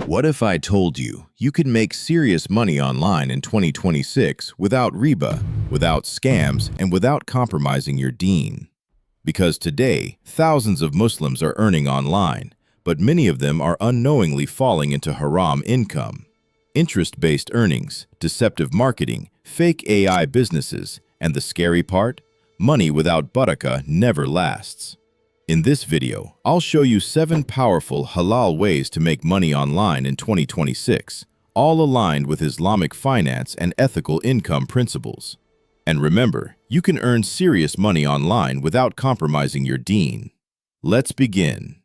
What if I told you you could make serious money online in 2026 without riba, without scams, and without compromising your deen? Because today, thousands of Muslims are earning online, but many of them are unknowingly falling into haram income. Interest-based earnings, deceptive marketing, fake AI businesses, and the scary part? Money without barakah never lasts. In this video, I'll show you 7 powerful halal ways to make money online in 2026, all aligned with Islamic finance and ethical income principles. And remember, you can earn serious money online without compromising your deen. Let's begin.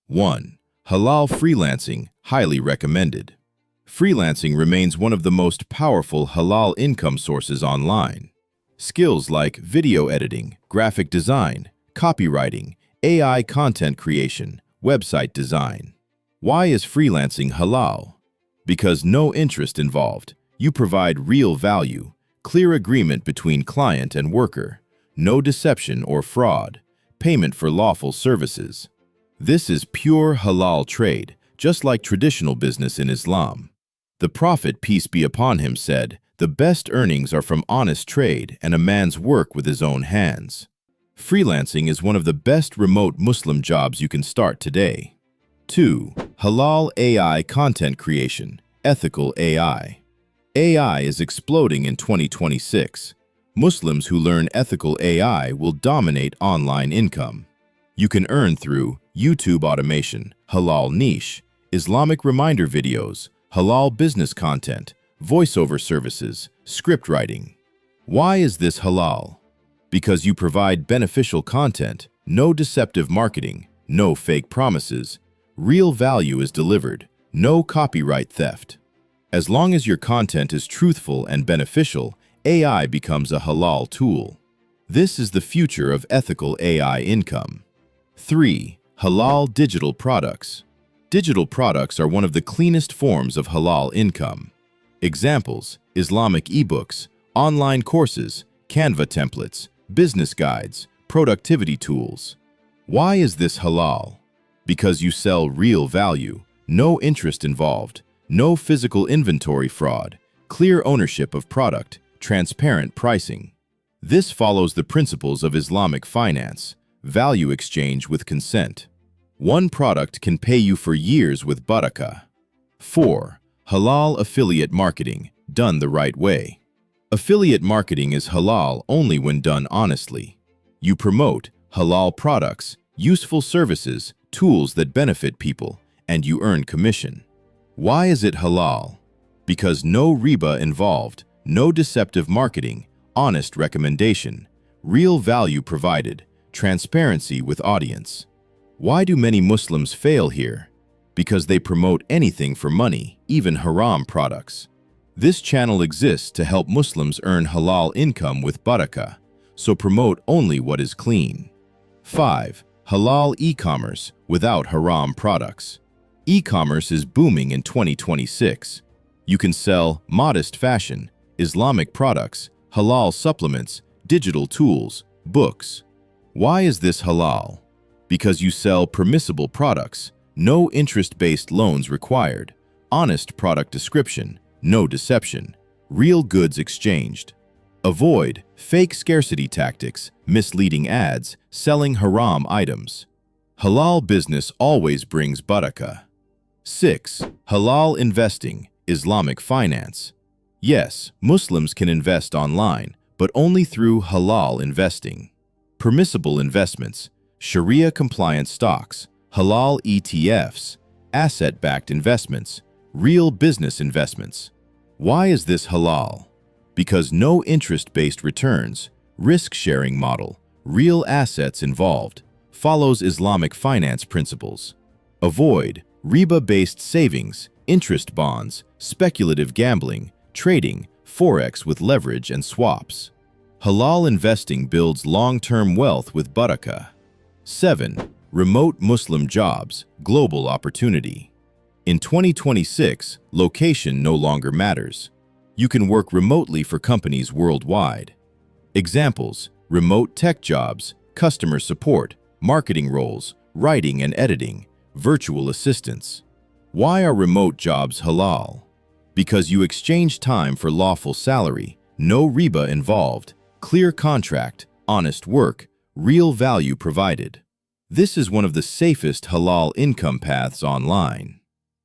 1. Halal freelancing, highly recommended. Freelancing remains one of the most powerful halal income sources online. Skills like video editing, graphic design, copywriting, AI content creation, website design. Why is freelancing halal? Because no interest involved. You provide real value, clear agreement between client and worker, no deception or fraud, payment for lawful services. This is pure halal trade, just like traditional business in Islam. The Prophet, peace be upon him, said, "The best earnings are from honest trade and a man's work with his own hands." Freelancing is one of the best remote Muslim jobs you can start today. 2. Halal AI content creation, ethical AI. AI is exploding in 2026. Muslims who learn ethical AI will dominate online income. You can earn through YouTube automation, halal niche, Islamic reminder videos, halal business content, voiceover services, script writing. Why is this halal? Because you provide beneficial content, no deceptive marketing, no fake promises, real value is delivered, no copyright theft. As long as your content is truthful and beneficial, AI becomes a halal tool. This is the future of ethical AI income. 3. Halal digital products. Digital products are one of the cleanest forms of halal income. Examples: Islamic ebooks, online courses, Canva templates, business guides, productivity tools. Why is this halal? Because you sell real value, no interest involved, no physical inventory fraud, clear ownership of product, transparent pricing. This follows the principles of Islamic finance, value exchange with consent. One product can pay you for years with barakah. 4. Halal affiliate marketing, done the right way. Affiliate marketing is halal only when done honestly. You promote halal products, useful services, tools that benefit people, and you earn commission. Why is it halal? Because no riba involved, no deceptive marketing, honest recommendation, real value provided, transparency with audience. Why do many Muslims fail here? Because they promote anything for money, even haram products. This channel exists to help Muslims earn halal income with barakah, so promote only what is clean. 5. Halal e-commerce without haram products. E-commerce is booming in 2026. You can sell modest fashion, Islamic products, halal supplements, digital tools, books. Why is this halal? Because you sell permissible products, no interest-based loans required, honest product description, no deception, real goods exchanged. Avoid fake scarcity tactics, misleading ads, selling haram items. Halal business always brings barakah. 6. Halal investing, Islamic finance. Yes, Muslims can invest online, but only through halal investing. Permissible investments, Sharia-compliant stocks, halal ETFs, asset-backed investments, real business investments. Why is this halal? Because no interest-based returns, risk-sharing model, real assets involved, follows Islamic finance principles. Avoid riba-based savings, interest bonds, speculative gambling, trading, forex with leverage and swaps. Halal investing builds long-term wealth with barakah. 7. Remote Muslim jobs, global opportunity. In 2026, location no longer matters. You can work remotely for companies worldwide. Examples: remote tech jobs, customer support, marketing roles, writing and editing, virtual assistants. Why are remote jobs halal? Because you exchange time for lawful salary, no riba involved, clear contract, honest work, real value provided. This is one of the safest halal income paths online.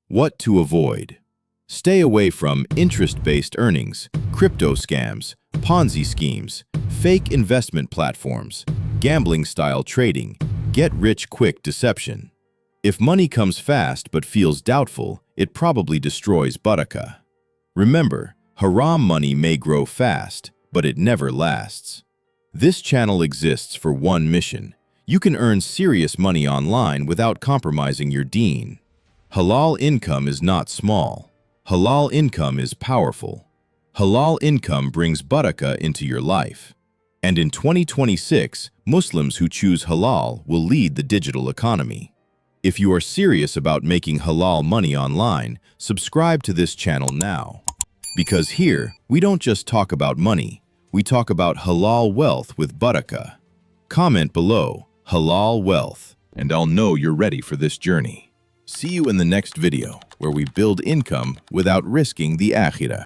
What to avoid? Stay away from interest-based earnings, crypto scams, Ponzi schemes, fake investment platforms, gambling-style trading, get-rich-quick deception. If money comes fast but feels doubtful, it probably destroys barakah. Remember, haram money may grow fast, but it never lasts. This channel exists for one mission. You can earn serious money online without compromising your deen. Halal income is not small. Halal income is powerful. Halal income brings barakah into your life. And in 2026, Muslims who choose halal will lead the digital economy. If you are serious about making halal money online, subscribe to this channel now. Because here, we don't just talk about money, we talk about halal wealth with barakah. Comment below, halal wealth, and I'll know you're ready for this journey. See you in the next video, where we build income without risking the akhirah.